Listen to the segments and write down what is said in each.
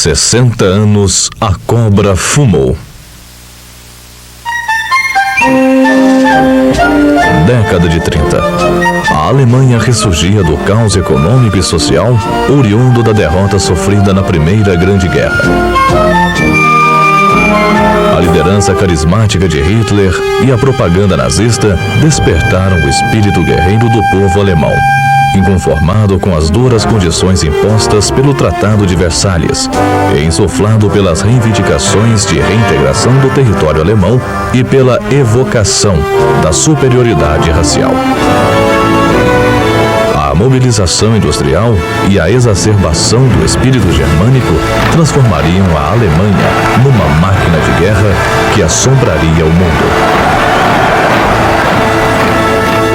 60 anos, a cobra fumou. Década de 30. A Alemanha ressurgia do caos econômico e social, oriundo da derrota sofrida na Primeira Grande Guerra. A liderança carismática de Hitler e a propaganda nazista despertaram o espírito guerreiro do povo alemão, inconformado com as duras condições impostas pelo Tratado de Versalhes e insuflado pelas reivindicações de reintegração do território alemão e pela evocação da superioridade racial. A mobilização industrial e a exacerbação do espírito germânico transformariam a Alemanha numa máquina de guerra que assombraria o mundo.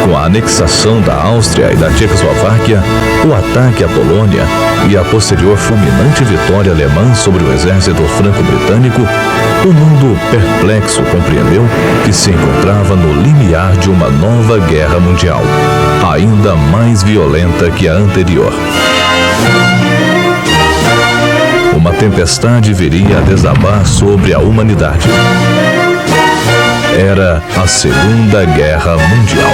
Com a anexação da Áustria e da Tchecoslováquia, o ataque à Polônia e a posterior fulminante vitória alemã sobre o exército franco-britânico, o mundo perplexo compreendeu que se encontrava no limiar de uma nova guerra mundial, ainda mais violenta que a anterior. Uma tempestade viria a desabar sobre a humanidade. Era a Segunda Guerra Mundial.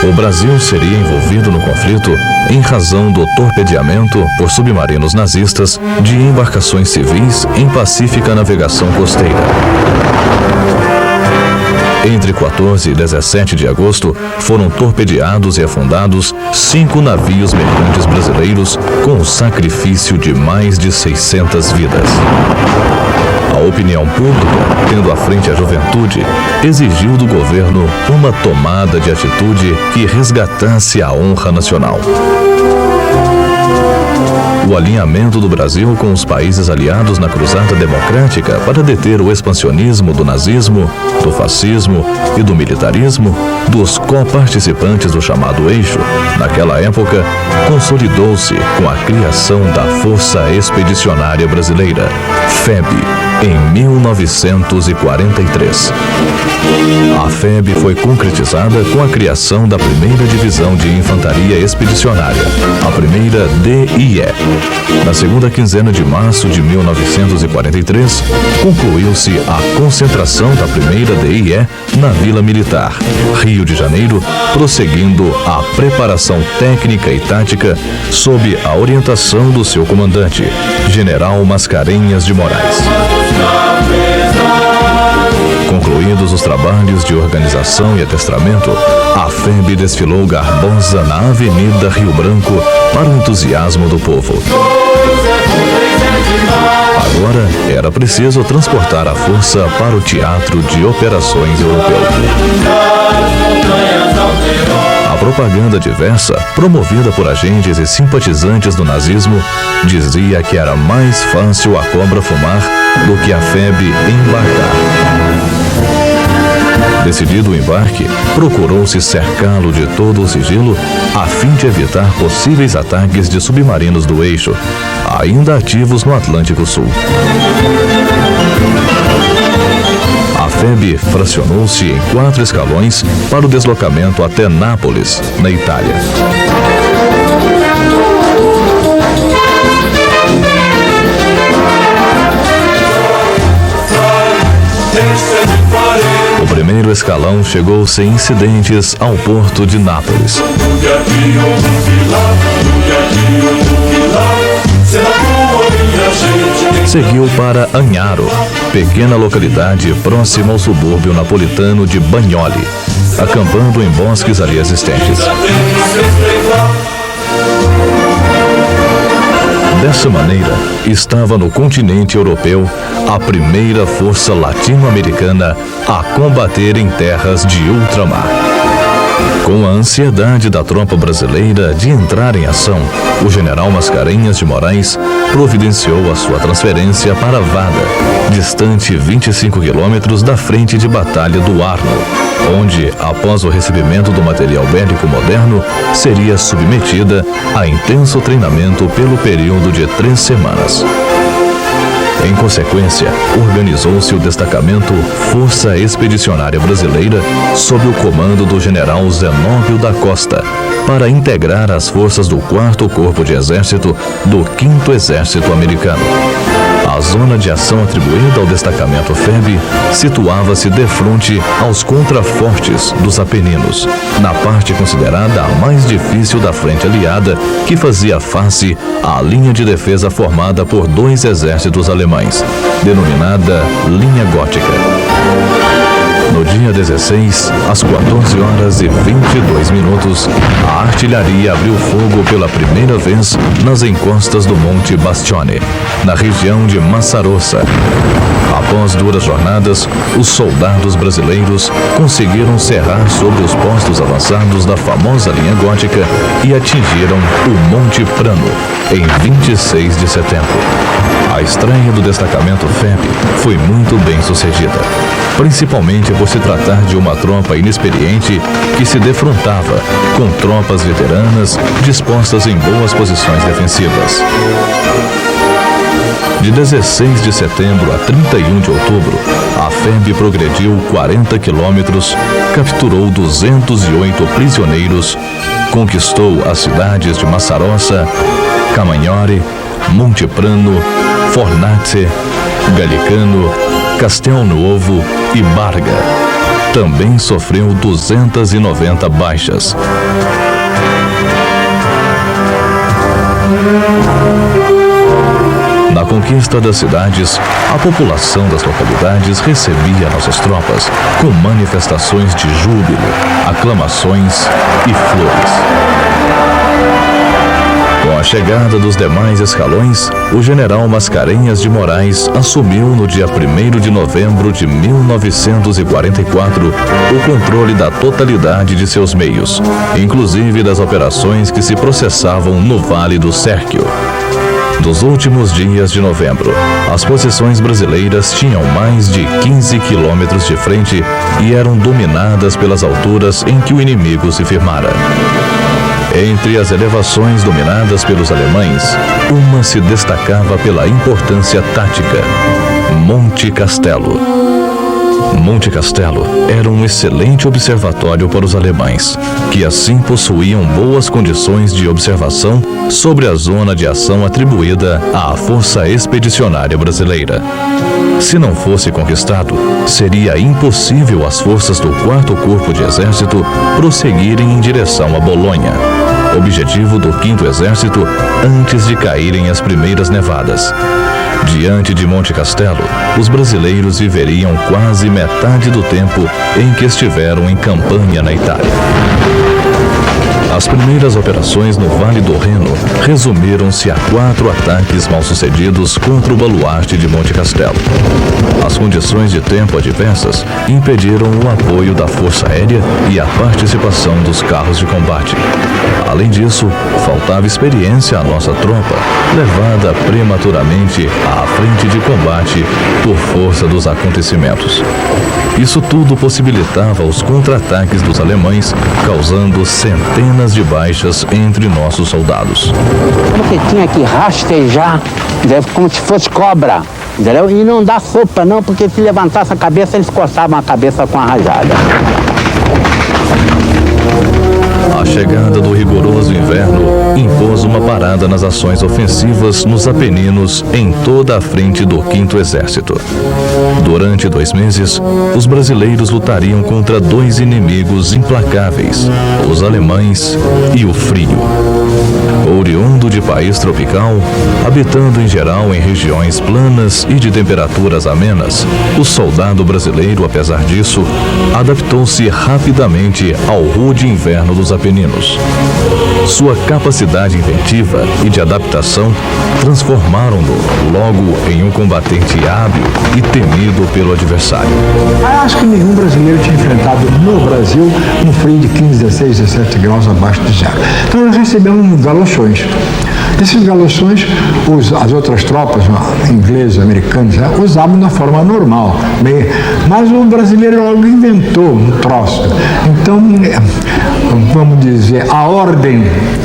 O Brasil seria envolvido no conflito em razão do torpedeamento por submarinos nazistas de embarcações civis em pacífica navegação costeira. Entre 14 e 17 de agosto, foram torpedeados e afundados 5 navios mercantes brasileiros com o sacrifício de mais de 600 vidas. A opinião pública, tendo à frente a juventude, exigiu do governo uma tomada de atitude que resgatasse a honra nacional. O alinhamento do Brasil com os países aliados na cruzada democrática para deter o expansionismo do nazismo, do fascismo e do militarismo dos coparticipantes do chamado Eixo, naquela época, consolidou-se com a criação da Força Expedicionária Brasileira, FEB, em 1943. A FEB foi concretizada com a criação da primeira divisão de infantaria expedicionária, a primeira DIE. Na segunda quinzena de março de 1943, concluiu-se a concentração da primeira DIE na Vila Militar, Rio de Janeiro, prosseguindo a preparação técnica e tática sob a orientação do seu comandante, General Mascarenhas de Moraes. Concluídos os trabalhos de organização e adestramento, a FEB desfilou garbosa na Avenida Rio Branco para o entusiasmo do povo. Agora era preciso transportar a força para o Teatro de Operações Europeu. A propaganda diversa, promovida por agentes e simpatizantes do nazismo, dizia que era mais fácil a cobra fumar do que a FEB embarcar. Decidido o embarque, procurou-se cercá-lo de todo o sigilo a fim de evitar possíveis ataques de submarinos do Eixo, ainda ativos no Atlântico Sul. A FEB fracionou-se em 4 escalões para o deslocamento até Nápoles, na Itália. O primeiro escalão chegou sem incidentes ao porto de Nápoles. Seguiu para Agnaro, pequena localidade próxima ao subúrbio napolitano de Bagnoli, acampando em bosques ali existentes. Dessa maneira, estava no continente europeu a primeira força latino-americana a combater em terras de ultramar. Com a ansiedade da tropa brasileira de entrar em ação, o general Mascarenhas de Moraes providenciou a sua transferência para Vada, distante 25 quilômetros da frente de batalha do Arno, onde, após o recebimento do material bélico moderno, seria submetida a intenso treinamento pelo período de 3 semanas. Em consequência, organizou-se o destacamento Força Expedicionária Brasileira sob o comando do general Zenóbio da Costa, para integrar as forças do 4º Corpo de Exército do 5º Exército Americano. A zona de ação atribuída ao destacamento FEB situava-se defronte aos contrafortes dos Apeninos, na parte considerada a mais difícil da frente aliada, que fazia face à linha de defesa formada por 2 exércitos alemães, denominada Linha Gótica. No dia 16, às 14h22, a artilharia abriu fogo pela primeira vez nas encostas do Monte Bastione, na região de Massarossa. Após duras jornadas, os soldados brasileiros conseguiram cerrar sobre os postos avançados da famosa linha gótica e atingiram o Monte Prano, em 26 de setembro. A estreia do destacamento FEB foi muito bem sucedida, principalmente por se tratar de uma tropa inexperiente que se defrontava com tropas veteranas dispostas em boas posições defensivas. De 16 de setembro a 31 de outubro, a FEB progrediu 40 quilômetros, capturou 208 prisioneiros, conquistou as cidades de Massarossa, Camagnore, Monte Prano, Fornace, Gallicano, Castel Nuovo e Barga. Também sofreu 290 baixas. Na conquista das cidades, a população das localidades recebia nossas tropas com manifestações de júbilo, aclamações e flores. Com a chegada dos demais escalões, o general Mascarenhas de Moraes assumiu no dia 1º de novembro de 1944 o controle da totalidade de seus meios, inclusive das operações que se processavam no Vale do Sérquio. Dos últimos dias de novembro, as posições brasileiras tinham mais de 15 quilômetros de frente e eram dominadas pelas alturas em que o inimigo se firmara. Entre as elevações dominadas pelos alemães, uma se destacava pela importância tática: Monte Castelo. Monte Castelo era um excelente observatório para os alemães, que assim possuíam boas condições de observação sobre a zona de ação atribuída à Força Expedicionária Brasileira. Se não fosse conquistado, seria impossível às forças do 4º Corpo de Exército prosseguirem em direção a Bolonha, objetivo do 5º Exército, antes de caírem as primeiras nevadas. Diante de Monte Castelo, os brasileiros viveriam quase metade do tempo em que estiveram em campanha na Itália. As primeiras operações no Vale do Reno resumiram-se a 4 ataques mal-sucedidos contra o baluarte de Monte Castelo. As condições de tempo adversas impediram o apoio da Força Aérea e a participação dos carros de combate. Além disso, faltava experiência à nossa tropa, levada prematuramente à frente de combate por força dos acontecimentos. Isso tudo possibilitava os contra-ataques dos alemães, causando centenas de baixas entre nossos soldados. Porque tinha que rastejar, como se fosse cobra, entendeu? E não dar sopa não, porque se levantasse a cabeça, eles coçavam a cabeça com a rajada. A chegada do rigoroso inverno impôs uma parada nas ações ofensivas nos Apeninos em toda a frente do 5º Exército. Durante 2 meses, os brasileiros lutariam contra 2 inimigos implacáveis, os alemães e o frio. Oriundo de país tropical, habitando em geral em regiões planas e de temperaturas amenas, o soldado brasileiro, apesar disso, adaptou-se rapidamente ao rude inverno dos Apeninos. Sua capacidade inventiva e de adaptação transformaram-no logo em um combatente hábil e temido pelo adversário. Acho que nenhum brasileiro tinha enfrentado no Brasil um frio de 15, 16, 17 graus abaixo de zero. Então nós recebemos galochões. Esses galochões, as outras tropas, ingleses, americanos, usavam da forma normal, mas o brasileiro logo inventou um troço. Então, vamos dizer, a ordem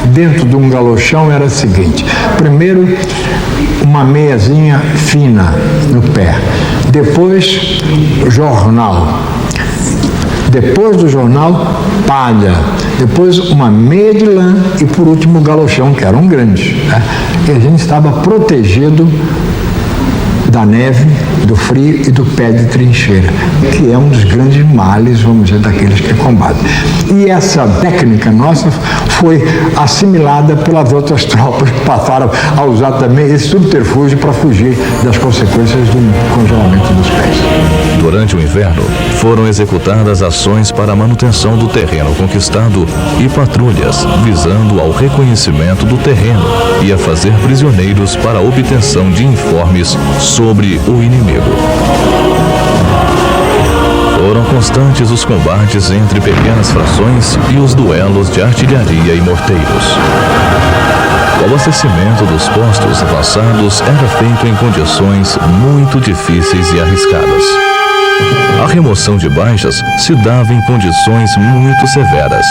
dentro de um galochão era a seguinte: primeiro, uma meiazinha fina no pé, depois jornal, depois do jornal palha, depois uma meia de lã e por último o galochão, que eram grandes, né? E a gente estava protegido da neve, do frio e do pé de trincheira, que é um dos grandes males, vamos dizer, daqueles que combatem. E essa técnica nossa foi assimilada pelas outras tropas que passaram a usar também esse subterfúgio para fugir das consequências do congelamento dos pés. Durante o inverno, foram executadas ações para a manutenção do terreno conquistado e patrulhas visando ao reconhecimento do terreno e a fazer prisioneiros para a obtenção de informes sobre o inimigo. Foram constantes os combates entre pequenas frações e os duelos de artilharia e morteiros. O abastecimento dos postos avançados era feito em condições muito difíceis e arriscadas. A remoção de baixas se dava em condições muito severas.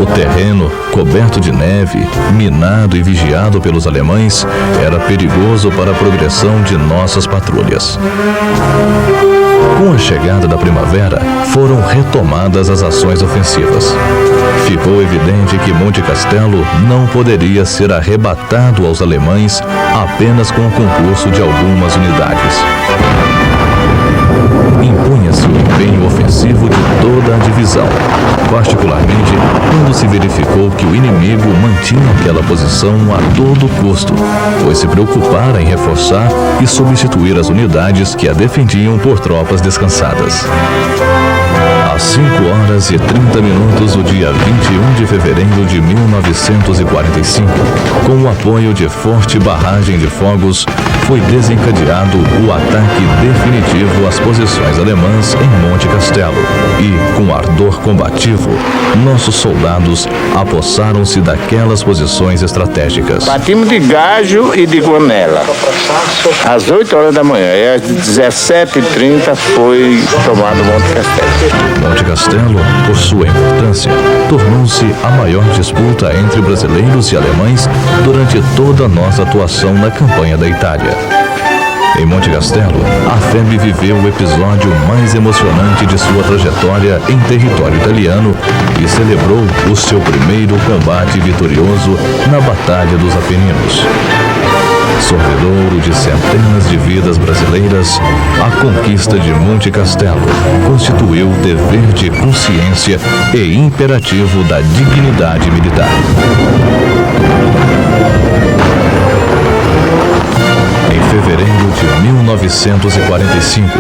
O terreno, coberto de neve, minado e vigiado pelos alemães, era perigoso para a progressão de nossas patrulhas. Com a chegada da primavera, foram retomadas as ações ofensivas. Ficou evidente que Monte Castelo não poderia ser arrebatado aos alemães apenas com o concurso de algumas unidades. Impunha-se o empenho ofensivo de toda a divisão, particularmente quando se verificou que o inimigo mantinha aquela posição a todo custo, pois se preocupara em reforçar e substituir as unidades que a defendiam por tropas descansadas. Às 5h30 do dia 21 de fevereiro de 1945, com o apoio de forte barragem de fogos, foi desencadeado o ataque definitivo às posições alemãs em Monte Castelo e, com ardor combativo, nossos soldados apossaram-se daquelas posições estratégicas. Partimos de Gajo e de Guanela, às 8 horas da manhã, e às 17h30 foi tomado Monte Castelo. Monte Castelo, por sua importância, tornou-se a maior disputa entre brasileiros e alemães durante toda a nossa atuação na campanha da Itália. Em Monte Castelo, a FEB viveu o episódio mais emocionante de sua trajetória em território italiano e celebrou o seu primeiro combate vitorioso na Batalha dos Apeninos. Sorvedouro de centenas de vidas brasileiras, a conquista de Monte Castelo constituiu dever de consciência e imperativo da dignidade militar. Em fevereiro de 1945,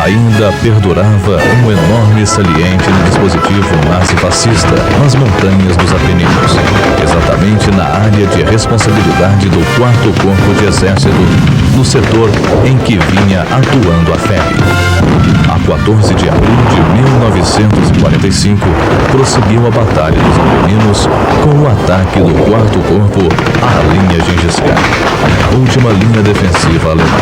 ainda perdurava um enorme saliente no dispositivo nazi-fascista nas montanhas dos Apeninos, exatamente na área de responsabilidade do 4º Corpo de Exército, no setor em que vinha atuando a FEB. A 14 de abril de 1945, prosseguiu a Batalha dos Apeninos com o ataque do 4º Corpo à linha Gengis Khan, última linha defensiva alemã.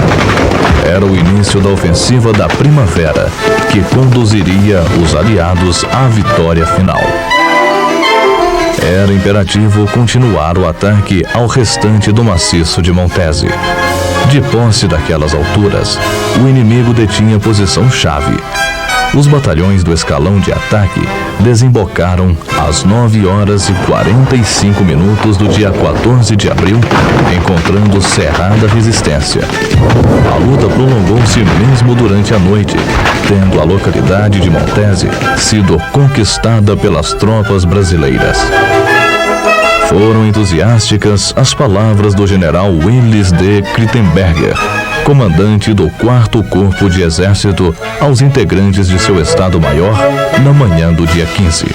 Era o início da ofensiva da primavera, que conduziria os aliados à vitória final. Era imperativo continuar o ataque ao restante do maciço de Montese. De posse daquelas alturas, o inimigo detinha posição-chave. Os batalhões do escalão de ataque desembocaram às 9h45 do dia 14 de abril, encontrando cerrada resistência. A luta prolongou-se mesmo durante a noite, tendo a localidade de Montese sido conquistada pelas tropas brasileiras. Foram entusiásticas as palavras do general Willis de Krittenberger, comandante do 4º Corpo de Exército, aos integrantes de seu Estado-Maior na manhã do dia 15.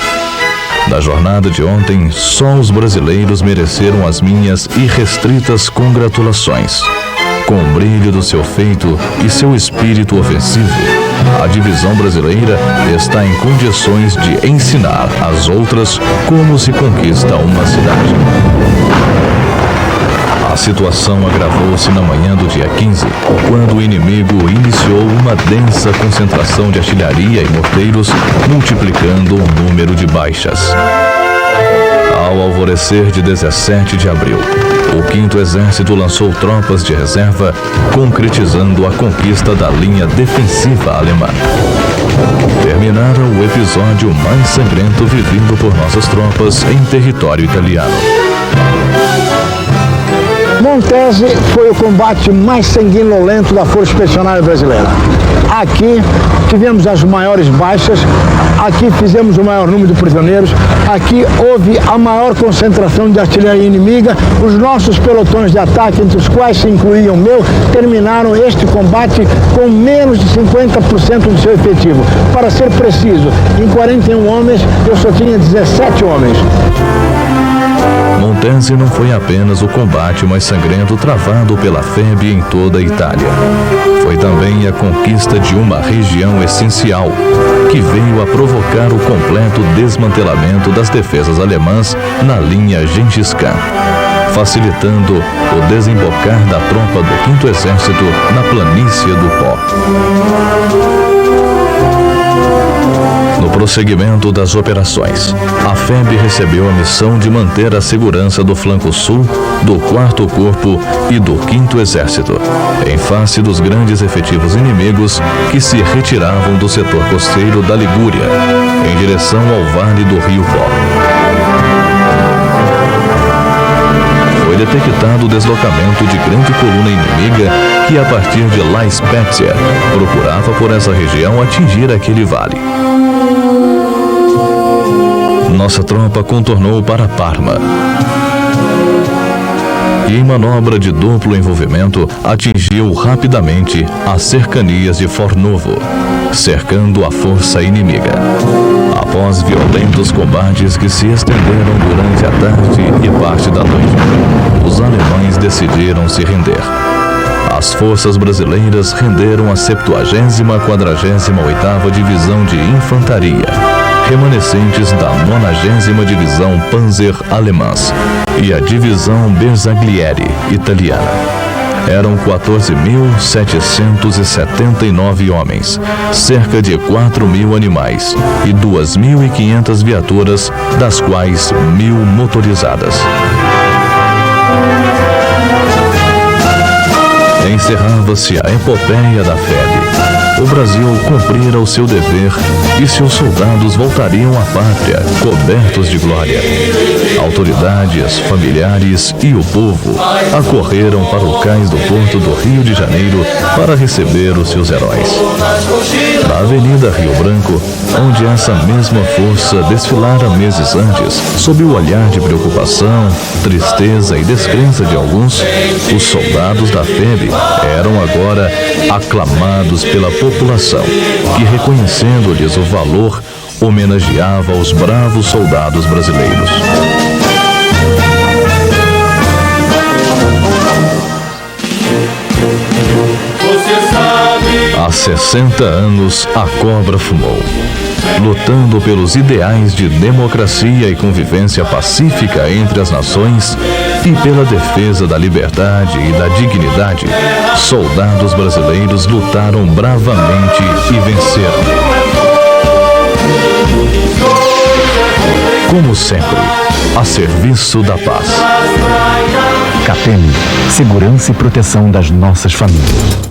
Na jornada de ontem, só os brasileiros mereceram as minhas irrestritas congratulações. Com o brilho do seu feito e seu espírito ofensivo, a divisão brasileira está em condições de ensinar às outras como se conquista uma cidade. situação agravou-se na manhã do dia 15, quando o inimigo iniciou uma densa concentração de artilharia e morteiros, multiplicando o número de baixas. Ao alvorecer de 17 de abril, o 5º Exército lançou tropas de reserva, concretizando a conquista da linha defensiva alemã. Terminara o episódio mais sangrento vivido por nossas tropas em território italiano. Montese foi o combate mais sanguinolento da Força Expedicionária Brasileira. Aqui tivemos as maiores baixas, aqui fizemos o maior número de prisioneiros, aqui houve a maior concentração de artilharia inimiga. Os nossos pelotões de ataque, entre os quais se incluía o meu, terminaram este combate com menos de 50% do seu efetivo. Para ser preciso, em 41 homens, eu só tinha 17 homens. Montese não foi apenas o combate mais sangrento travado pela FEB em toda a Itália. Foi também a conquista de uma região essencial, que veio a provocar o completo desmantelamento das defesas alemãs na linha Gengis Khan, facilitando o desembocar da tropa do 5º Exército na planície do Pó. No prosseguimento das operações, a FEB recebeu a missão de manter a segurança do flanco sul, do 4º Corpo e do 5º Exército, em face dos grandes efetivos inimigos que se retiravam do setor costeiro da Ligúria, em direção ao vale do Rio Pó. Foi detectado o deslocamento de grande coluna inimiga que, a partir de La Spezia, procurava por essa região atingir aquele vale. Nossa tropa contornou para Parma e, em manobra de duplo envolvimento, atingiu rapidamente as cercanias de Fornovo, cercando a força inimiga. Após violentos combates que se estenderam durante a tarde e parte da noite, os alemães decidiram se render. As forças brasileiras renderam a 70ª-48ª Divisão de Infantaria, remanescentes da 90ª Divisão Panzer Alemãs e a Divisão Bersaglieri italiana. Eram 14.779 homens, cerca de 4.000 animais e 2.500 viaturas, das quais 1.000 motorizadas. Encerrava-se a epopeia da FEB. O Brasil cumprira o seu dever e seus soldados voltariam à pátria cobertos de glória. Autoridades, familiares e o povo acorreram para o cais do Porto do Rio de Janeiro para receber os seus heróis. Na Avenida Rio Branco, onde essa mesma força desfilara meses antes, sob o olhar de preocupação, tristeza e descrença de alguns, os soldados da FEB eram agora aclamados pela população, que, reconhecendo-lhes o valor, homenageava os bravos soldados brasileiros. Há 60 anos, a cobra fumou, lutando pelos ideais de democracia e convivência pacífica entre as nações e pela defesa da liberdade e da dignidade. Soldados brasileiros lutaram bravamente e venceram. Como sempre, a serviço da paz. CAPEM, segurança e proteção das nossas famílias.